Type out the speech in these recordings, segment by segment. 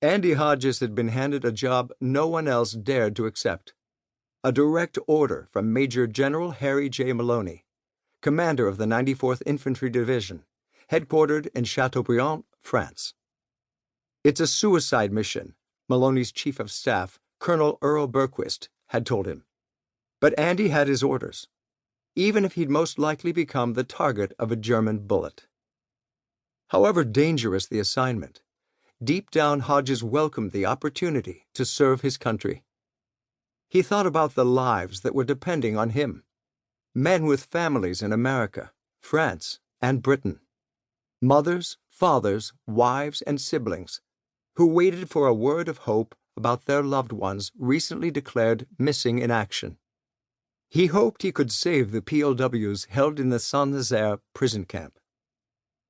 Andy Hodges had been handed a job no one else dared to accept. A direct order from Major General Harry J. Maloney, commander of the 94th Infantry Division, headquartered in Chateaubriand, France. "It's a suicide mission," Maloney's chief of staff, Colonel Earl Berquist, had told him. But Andy had his orders, even if he'd most likely become the target of a German bullet. However dangerous the assignment, deep down Hodges welcomed the opportunity to serve his country. He thought about the lives that were depending on him, men with families in America, France, and Britain, mothers, fathers, wives, and siblings, who waited for a word of hope about their loved ones recently declared missing in action. He hoped he could save the POWs held in the Saint-Nazaire prison camp.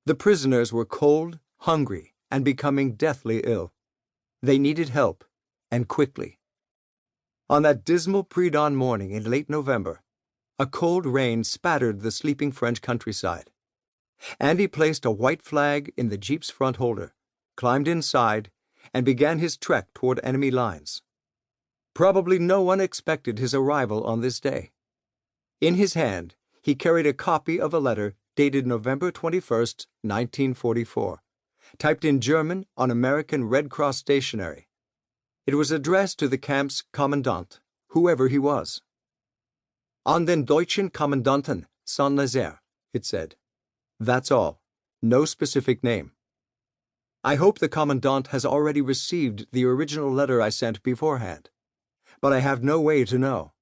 The prisoners were cold, hungry, and becoming deathly ill. They needed help, and quickly. On that dismal pre-dawn morning in late November, a cold rain spattered the sleeping French countryside. Andy placed a white flag in the Jeep's front holder, climbed inside, and began his trek toward enemy lines. Probably no one expected his arrival on this day. In his hand, he carried a copy of a letter dated November 21st, 1944, typed in German on American Red Cross stationery. It was addressed to the camp's commandant, whoever he was. "An den deutschen Kommandanten, Saint-Nazaire," it said. That's all. No specific name. "I hope the commandant has already received the original letter I sent beforehand, but I have no way to know."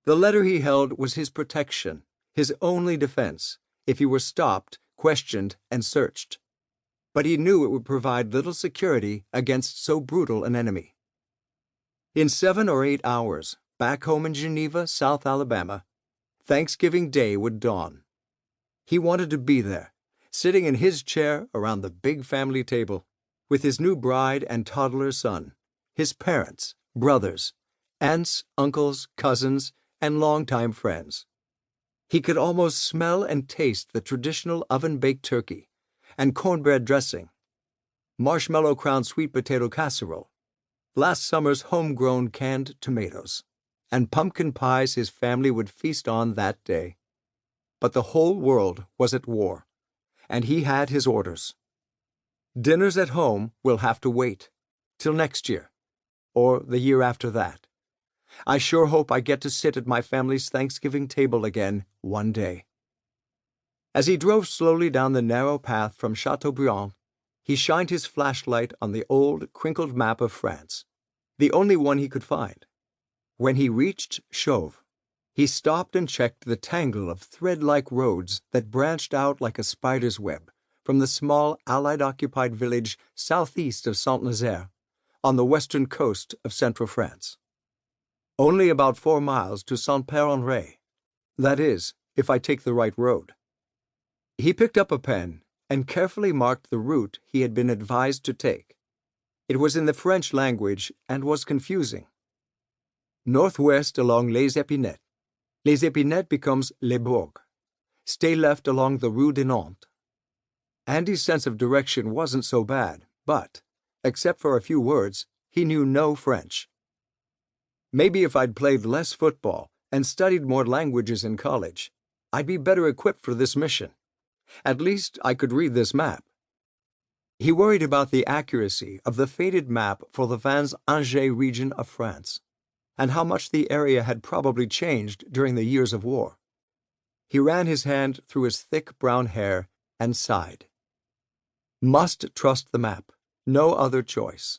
The letter he held was his protection, his only defense, if he were stopped, questioned, and searched. But he knew it would provide little security against so brutal an enemy. In 7 or 8 hours, back home in Geneva, South Alabama, Thanksgiving Day would dawn. He wanted to be there, sitting in his chair around the big family table, with his new bride and toddler son, his parents, brothers, aunts, uncles, cousins, and longtime friends. He could almost smell and taste the traditional oven-baked turkey and cornbread dressing, marshmallow-crowned sweet potato casserole, last summer's homegrown canned tomatoes, and pumpkin pies his family would feast on that day. But the whole world was at war, and he had his orders. Dinners at home will have to wait till next year, or the year after that. I sure hope I get to sit at my family's Thanksgiving table again one day. As he drove slowly down the narrow path from Chateaubriand, he shined his flashlight on the old, crinkled map of France, the only one he could find. When he reached Chauve, he stopped and checked the tangle of thread-like roads that branched out like a spider's web from the small Allied-occupied village southeast of Saint-Nazaire, on the western coast of central France. Only about 4 miles to Saint-Père-en-Retz. That is, if I take the right road. He picked up a pen and carefully marked the route he had been advised to take. It was in the French language and was confusing. Northwest along Les Epinettes. Les Epinettes becomes Les Bourgs. Stay left along the Rue de Nantes. Andy's sense of direction wasn't so bad, but, except for a few words, he knew no French. Maybe if I'd played less football and studied more languages in college, I'd be better equipped for this mission. At least I could read this map. He worried about the accuracy of the faded map for the Vins-Angers region of France, and how much the area had probably changed during the years of war. He ran his hand through his thick brown hair and sighed. Must trust the map. No other choice.